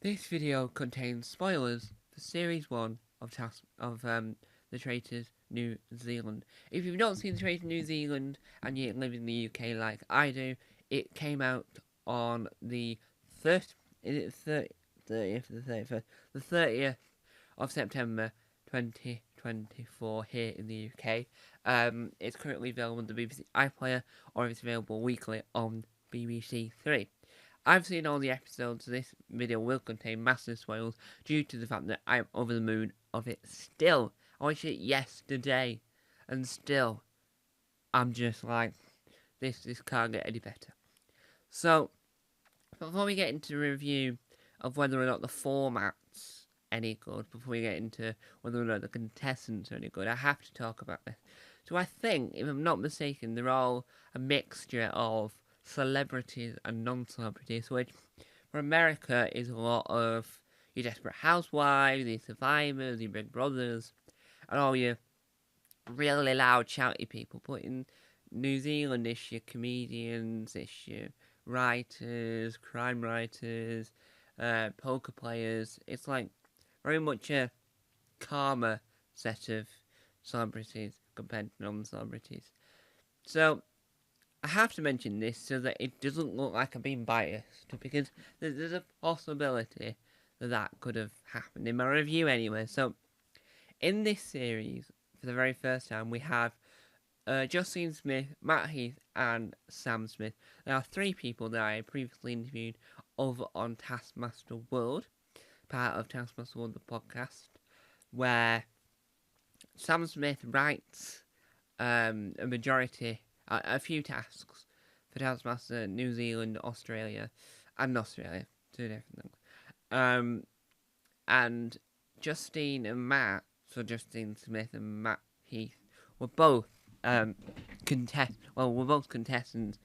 This video contains spoilers for Series 1 of The Traitors New Zealand. If you've not seen The Traitors New Zealand and you live in the UK like I do, it came out on the 30th, is it 30th, the 31st? The 30th of September 2024 here in the UK. It's currently available on the BBC iPlayer, or it's available weekly on BBC Three. I've seen all the episodes, so this video will contain massive spoilers due to the fact that I'm over the moon of it still. I watched it yesterday, and still, I'm just like, this can't get any better. So, before we get into the review of whether or not the format's any good, before we get into whether or not the contestants are any good, I have to talk about this. So I think, if I'm not mistaken, they're all a mixture of celebrities and non-celebrities, which for America is a lot of your Desperate Housewives, your Survivors, your Big Brothers, and all your really loud, shouty people. But in New Zealand, it's your comedians, it's your writers, crime writers, poker players. It's like very much a calmer set of celebrities compared to non-celebrities. So I have to mention this so that it doesn't look like I'm being biased, because there's a possibility that could have happened in my review anyway. So, in this series, for the very first time, we have Justine Smith, Matt Heath, and Sam Smith. There are three people that I previously interviewed over on Taskmaster World, part of Taskmaster World, the podcast, where Sam Smith writes a few tasks for Taskmaster New Zealand, Australia, and Australia. Two different things. And Justine and Matt, so Justine Smith and Matt Heath, were both we're both contestants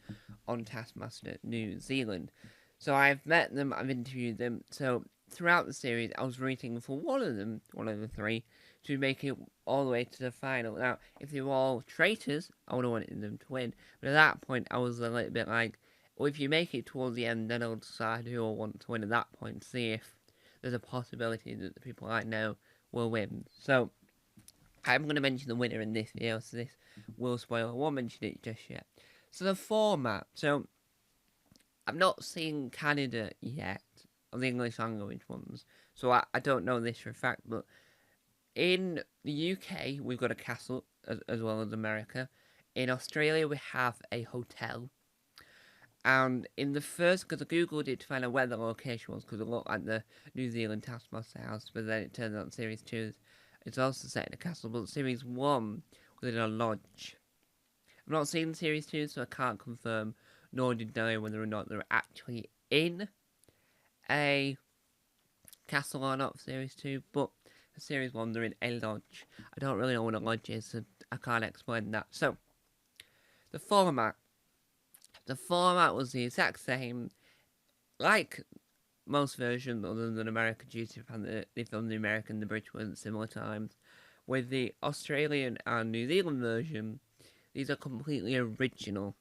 on Taskmaster New Zealand. So I've met them, I've interviewed them. So throughout the series, I was rooting for one of the three, to make it all the way to the final. Now, if they were all traitors, I would have wanted them to win. But at that point, I was a little bit like, well, if you make it towards the end, then I'll decide who I want to win at that point. See if there's a possibility that the people I know will win. So, I'm going to mention the winner in this video, so this will spoil. I won't mention it just yet. So, the format. So, I've not seen Canada yet, or the English language ones. So, I don't know this for a fact, but in the UK, we've got a castle, as well as America. In Australia, we have a hotel. And in the first, because I googled it to find out where the location was, because it looked like the New Zealand Taskmaster house, but then it turns out Series 2 it's also set in a castle, but Series 1 was in a lodge. I've not seen Series 2, so I can't confirm, nor deny whether or not they're actually in a castle or not for Series 2, but for Series 1, they're in a lodge. I don't really know what a lodge is, so I can't explain that. So, the format. The format was the exact same, like most versions other than American, due to the fact that they filmed the American and the British ones at similar times. With the Australian and New Zealand version, these are completely original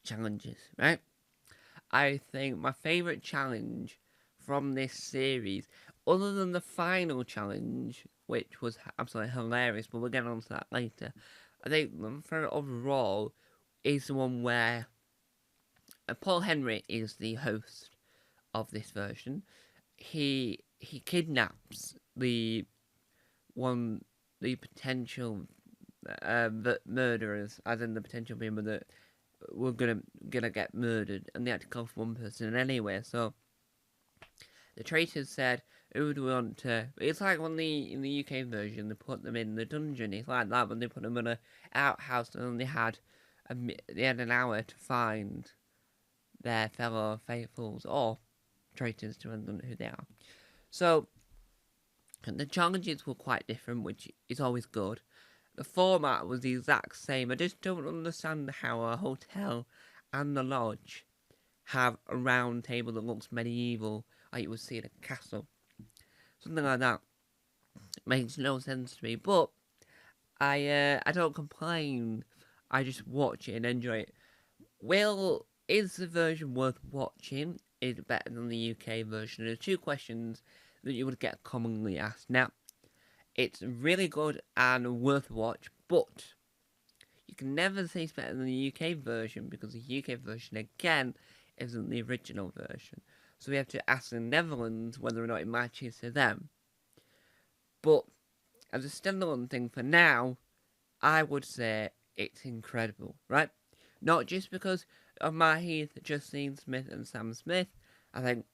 challenges, right? I think my favourite challenge from this series, other than the final challenge, which was absolutely hilarious, but we'll get on to that later, I think my favourite overall is the one where Paul Henry is the host of this version. He kidnaps the potential murderers, as in the potential people that were gonna get murdered, and they had to kill one person anyway. So the traitors said, "Who do we want to?" It's like in the UK version, they put them in the dungeon. It's like that when they put them in an outhouse, and they had an hour to find their fellow faithfuls or traitors, depending on who they are. So the challenges were quite different, which is always good. The format was the exact same. I just don't understand how a hotel and the lodge have a round table that looks medieval, like you would see in a castle. Something like that makes no sense to me. But I don't complain. I just watch it and enjoy it. Is the version worth watching? is better than the UK version? There are two questions that you would get commonly asked. Now, it's really good and worth a watch, but you can never say it's better than the UK version because the UK version, again, isn't the original version. So we have to ask the Netherlands whether or not it matches to them. But as a standalone thing for now, I would say it's incredible, right? Not just because of Matt Heath, Justine Smith, and Sam Smith. I think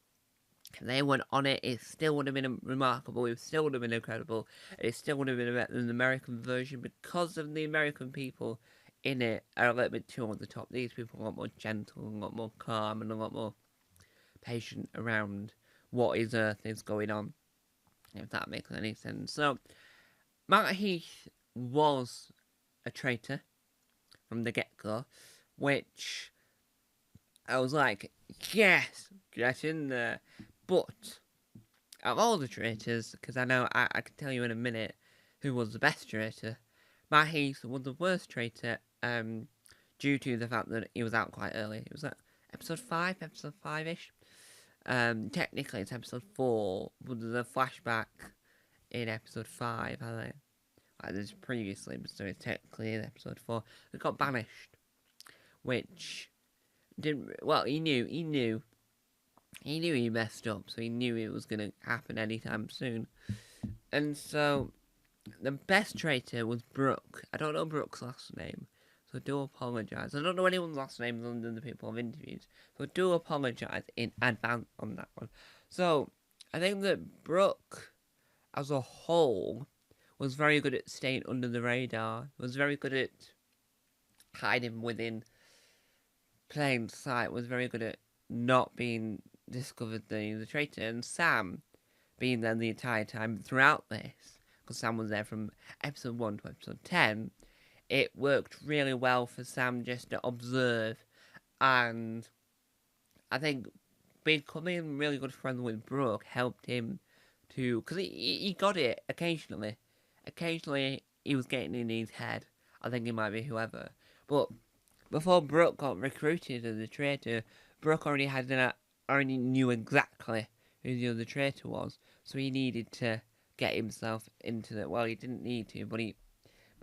if they weren't on it, it still would have been remarkable, it still would have been incredible, it still would have been better than the American version because of the American people in it are a little bit too on the top. These people are a lot more gentle, a lot more calm, and a lot more patient around what is Earth is going on, if that makes any sense. So, Matt Heath was a traitor from the get-go, which I was like, yes, get in there. But of all the traitors, because I know I can tell you in a minute who was the best traitor, Matt Heath was the worst traitor, due to the fact that he was out quite early. It was like episode 5-ish. Technically it's episode 4, but there's a flashback in episode 5, I think. Like there's previously, but so it's technically in episode 4. It got banished, which didn't. Well, he knew he messed up, so he knew it was going to happen anytime soon. And so the best traitor was Brooke. I don't know Brooke's last name, so I do apologise. I don't know anyone's last names other than the people I've interviewed, so I do apologise in advance on that one. So I think that Brooke, as a whole, was very good at staying under the radar. Was very good at hiding within plain sight. Was very good at not being discovered the traitor. And Sam being there the entire time throughout this, because Sam was there from episode 1 to episode 10, it worked really well for Sam just to observe. And I think becoming really good friends with Brooke helped him to, because he got it occasionally. Occasionally he was getting in his head. I think it might be whoever. But before Brooke got recruited as a traitor, Brooke already knew exactly who the other traitor was. So he needed to get himself into the. Well, he didn't need to, but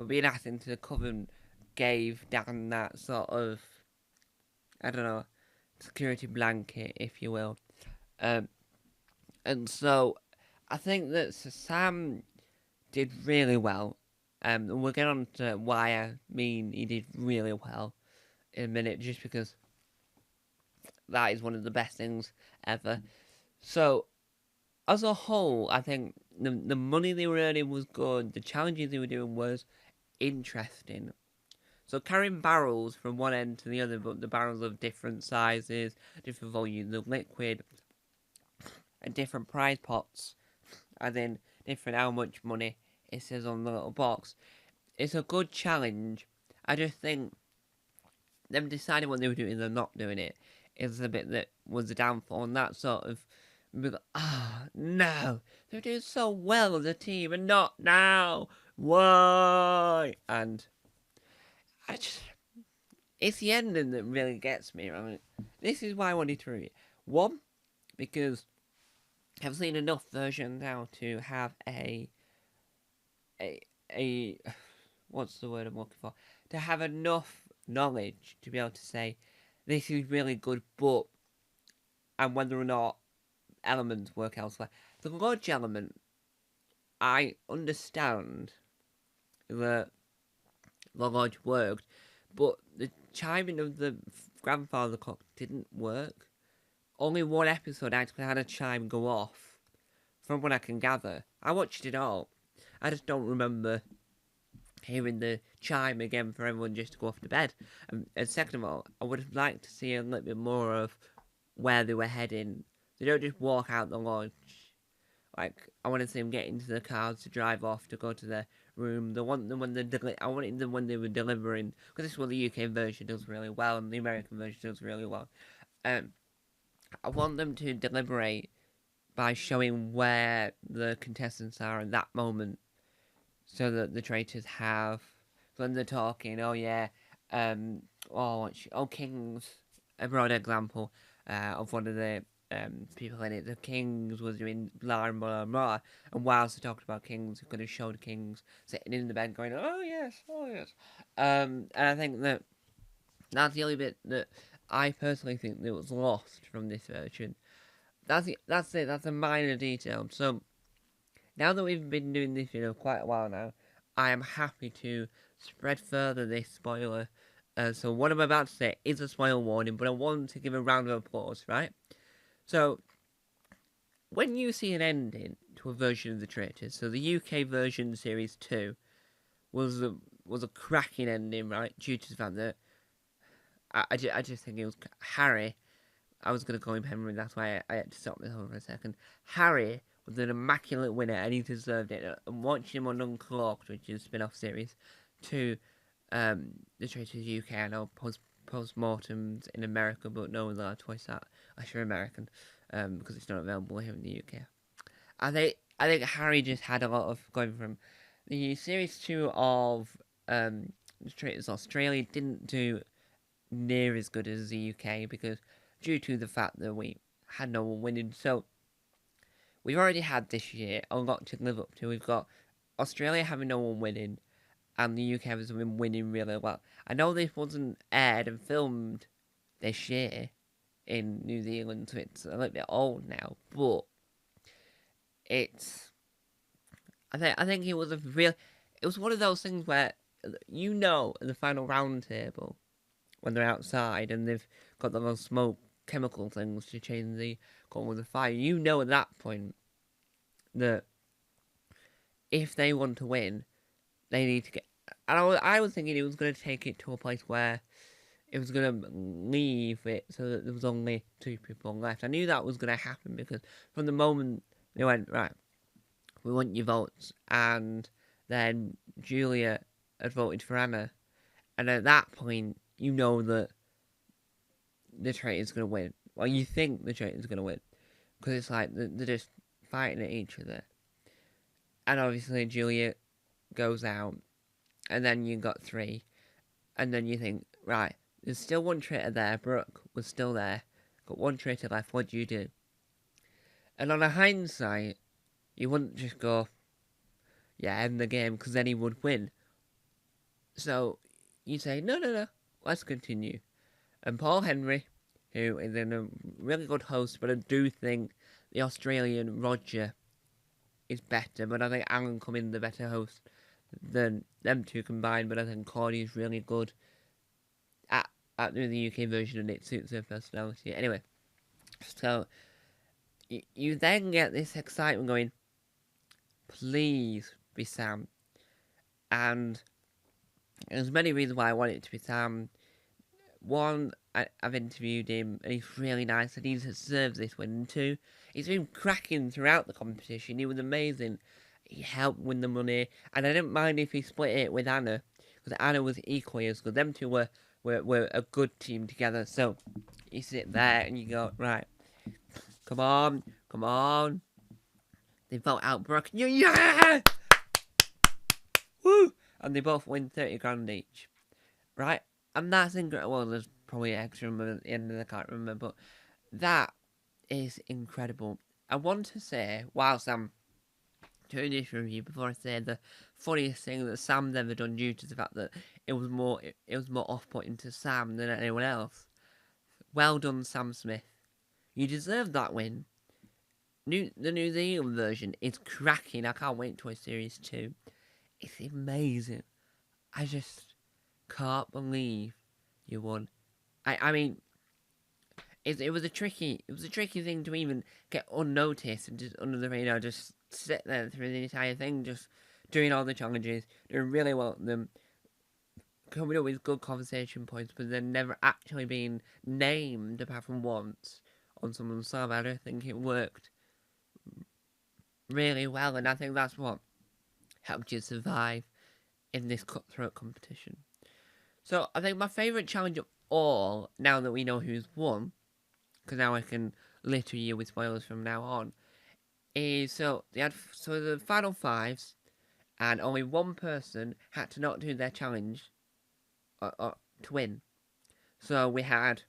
being asked into the coven gave Dan that sort of, I don't know, security blanket, if you will. And so I think that Sam did really well. We'll get on to why I mean he did really well in a minute, just because that is one of the best things ever. So, as a whole, I think the money they were earning was good, the challenges they were doing was interesting. So carrying barrels from one end to the other, but the barrels of different sizes, different volumes of liquid, and different prize pots, and then different how much money it says on the little box. It's a good challenge. I just think them deciding what they were doing and not doing it is the bit that was the downfall, and that sort of, no, they're doing so well as a team and not now. Why? And I just, it's the ending that really gets me. I mean, this is why I wanted to read it. One, because I've seen enough versions now to have a what's the word I'm looking for? To have enough knowledge to be able to say this is really good, but and whether or not elements work elsewhere. The lodge element, I understand that the lodge worked, but the chiming of the grandfather clock didn't work. Only one episode actually had a chime go off, from what I can gather. I watched it all. I just don't remember hearing the chime again for everyone just to go off to bed. And second of all, I would have liked to see a little bit more of where they were heading. They don't just walk out the lodge. Like, I want to see them get into the cars to drive off to go to their room. I wanted them when they were delivering, because this is what the UK version does really well and the American version does really well. I want them to deliberate by showing where the contestants are at that moment, so that the traitors have, when they're talking, Kings, a broad example of one of the people in it. The Kings was doing blah and blah and blah, and whilst they talked about Kings, we could have showed Kings sitting in the bed going, "Oh yes, oh yes," and I think that that's the only bit that I personally think that was lost from this version. That's it. That's a minor detail. So now that we've been doing this video quite a while now, I am happy to spread further this spoiler. So what I'm about to say is a spoiler warning, but I want to give a round of applause, right? So when you see an ending to a version of the Traitors, so the UK version, Series 2, was a cracking ending, right? Due to the fact that I just think it was Harry. I was going to call him Henry, that's why I had to stop this for a second. Harry was an immaculate winner, and he deserved it. And watching him on Uncloaked, which is a spin-off series, to the Traitors UK, I know post-mortems in America, but no one's allowed to watch that. Unless you're American, because it's not available here in the UK. I think Harry just had a lot of going from the series 2 of the Traitors Australia didn't do near as good as the UK because due to the fact that we had no one winning. So we've already had this year a lot to live up to. We've got Australia having no one winning, and the UK has been winning really well. I know this wasn't aired and filmed this year in New Zealand, so it's a little bit old now, but it's. I think it was a real. It was one of those things where in the final round table when they're outside and they've got the little smoke chemical things to change the colour of the fire. At that point that if they want to win, they need to get. And I was thinking it was going to take it to a place where it was going to leave it so that there was only 2 people left. I knew that was going to happen because from the moment they went, right, we want your votes, and then Julia had voted for Anna, and at that point, that the Traitors going to win. Well, you think the Traitors going to win, because it's like they're just fighting at each other. And obviously Julia goes out, and then you got 3, and then you think, right, there's still one traitor there, Brooke was still there, got 1 traitor left, what do you do? And on a hindsight, you wouldn't just go, yeah, end the game, because then he would win. So, you say, no, let's continue. And Paul Henry, who is a really good host, but I do think the Australian Roger is better, but I think Alan Cumming the better host than them 2 combined, but I think Cordy is really good at doing the UK version, and it suits her personality. Anyway, so you then get this excitement going, please be Sam. And there's many reasons why I want it to be Sam. One, I've interviewed him, and he's really nice, and he deserves this win too. He's been cracking throughout the competition. He was amazing. He helped win the money, and I didn't mind if he split it with Anna, because Anna was equally as good. Them 2 were a good team together. So you sit there and you go, right, come on. They vote out Brooke. Yeah! Woo! And they both win 30 grand each, right? And that's incredible. Well, there's probably extra at the end of I can't remember, but that is incredible. I want to say, whilst I'm doing this review, before I say the funniest thing that Sam's ever done due to the fact that it was more off-putting to Sam than anyone else. Well done, Sam Smith. You deserve that win. The New Zealand version is cracking. I can't wait to watch Series 2. It's amazing. I just can't believe you won. I mean, it was a tricky thing to even get unnoticed and just under the radar, just sit there through the entire thing, just doing all the challenges, doing really well at them, coming up with good conversation points, but then never actually being named apart from once on someone's sub. I don't think it worked really well, and I think that's what helped you survive in this cutthroat competition. So I think my favourite challenge of all, now that we know who's won, because now I can litter you with spoilers from now on, is the final 5s, and only one person had to not do their challenge to win. So we had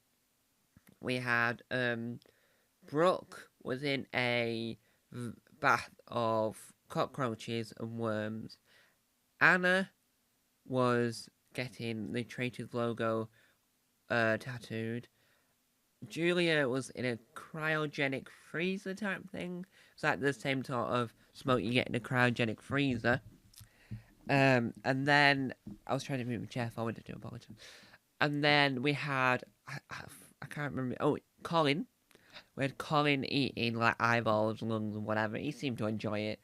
Brooke was in a bath of cockroaches and worms. Anna was getting the Traitors logo tattooed. Julia was in a cryogenic freezer type thing. It's like the same sort of smoke you get in a cryogenic freezer. And then I was trying to move my chair forward to do apologize. And then we had I can't remember. Oh, Colin. We had Colin eating like eyeballs, lungs, and whatever. He seemed to enjoy it.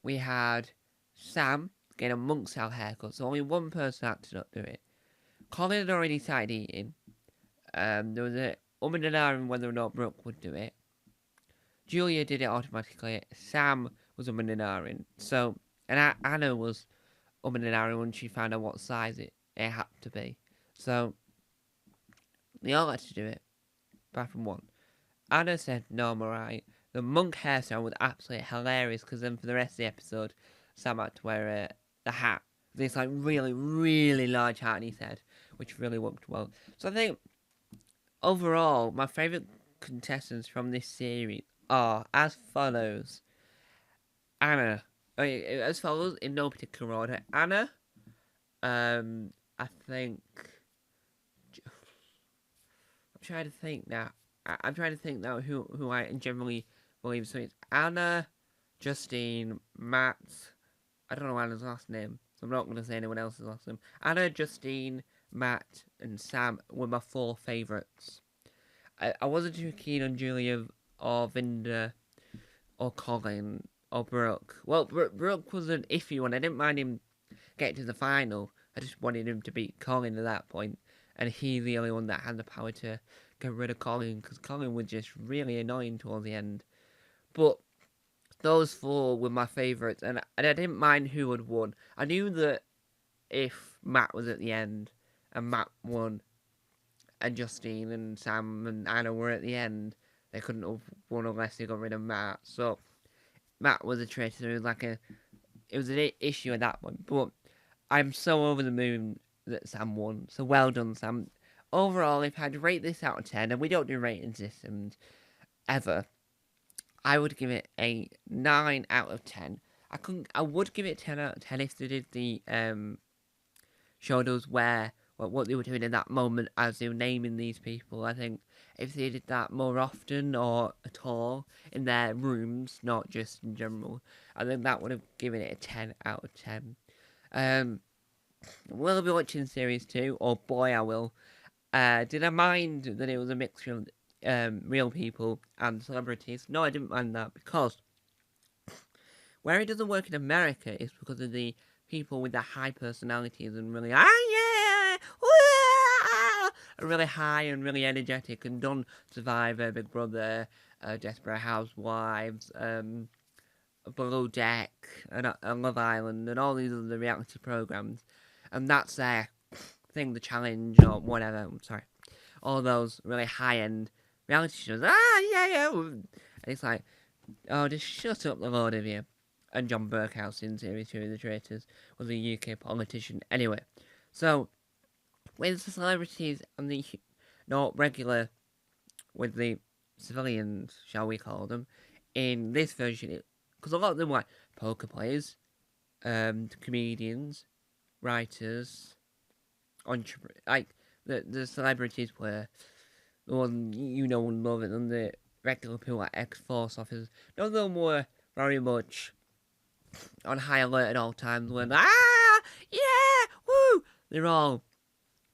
We had Sam getting a monk style haircut, so only one person had to not do it. Colin had already started eating. There was a and an hour whether or not Brooke would do it. Julia did it automatically. Sam was and an hour. So, and Anna was and an hour when she found out what size it had to be. So, they all had to do it, apart from one. Anna said, no, I'm alright. The monk hairstyle was absolutely hilarious because then for the rest of the episode, Sam had to wear the hat. This like really, really large hat on his head, which really worked well. So I think overall, my favourite contestants from this series are as follows. Anna. As follows in no particular order. Anna. I think. I'm trying to think now. I'm trying to think now who I generally believe. So it's Anna, Justine, Matt. I don't know Anna's last name, so I'm not going to say anyone else's last name. Anna, Justine, Matt, and Sam were my 4 favourites. I wasn't too keen on Julia or Vinda or Colin or Brooke. Well, Brooke was an iffy one. I didn't mind him getting to the final. I just wanted him to beat Colin at that point. And he's the only one that had the power to get rid of Colin, because Colin was just really annoying towards the end. But those 4 were my favourites, and I didn't mind who had won. I knew that if Matt was at the end, and Matt won, and Justine and Sam and Anna were at the end, they couldn't have won unless they got rid of Matt. So Matt was a traitor. It was an issue at that point. But I'm so over the moon that Sam won. So well done, Sam. Overall, if I had to rate this out of 10, and we don't do rating systems ever, I would give it a 9 out of 10. I would give it 10 out of 10 if they did the showed us what they were doing in that moment as they were naming these people. I think if they did that more often or at all in their rooms, not just in general, I think that would have given it a 10 out of 10. Will I be watching series 2? Oh boy, I will. Did I mind that it was a mixture of real people and celebrities? No, I didn't mind that, because where it doesn't work in America is because of the people with the high personalities and really, are really high and really energetic and done Survivor, Big Brother, Desperate Housewives, Below Deck, and Love Island, and all these other reality programs. And that's their thing, the challenge, or whatever, I'm sorry. All those really high-end reality shows. And it's like, oh, just shut up, the lot of you. And John Burkhouse in Series 2 of The Traitors was a UK politician. Anyway, so with the celebrities and the not regular, with the civilians, shall we call them, in this version, because a lot of them were like poker players, comedians, writers, like the celebrities were the one you know and love it, and the regular people like ex-force officers. None of them were very much on high alert at all times when, yeah, woo! They're all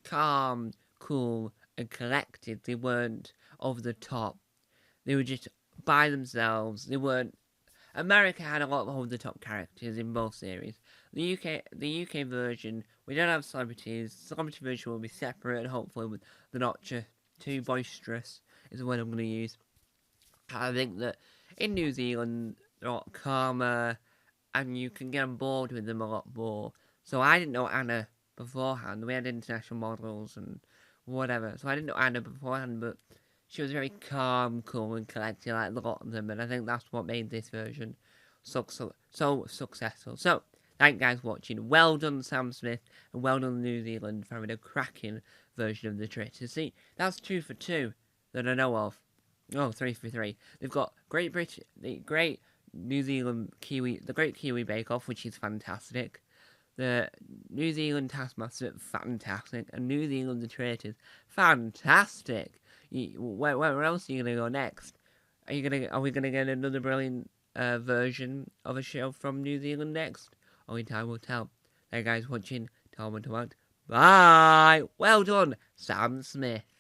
calm, cool, and collected. They weren't over the top. They were just by themselves. They weren't. America had a lot of over the top characters in both series. The UK version, we don't have celebrities. Celebrity version will be separate, and hopefully they're not too boisterous, is the word I'm going to use. I think that in New Zealand, they're a lot calmer, and you can get on board with them a lot more. So I didn't know Anna beforehand. We had international models and whatever. So I didn't know Anna beforehand, but she was very calm, cool, and collected like a lot of them. And I think that's what made this version so successful. So, thank you guys for watching. Well done, Sam Smith, and well done, New Zealand, for having a cracking version of The Traitors. See, that's 2 for 2 that I know of. Oh, 3 for 3. They've got Great British, the Great New Zealand Kiwi, the Great Kiwi Bake Off, which is fantastic. The New Zealand Taskmaster, fantastic. And New Zealand The Traitors, fantastic. Where else are you gonna go next? Are we gonna get another brilliant version of a show from New Zealand next? Only time will tell. Hey guys, watching Tom and Tomato. Bye. Well done, Sam Smith.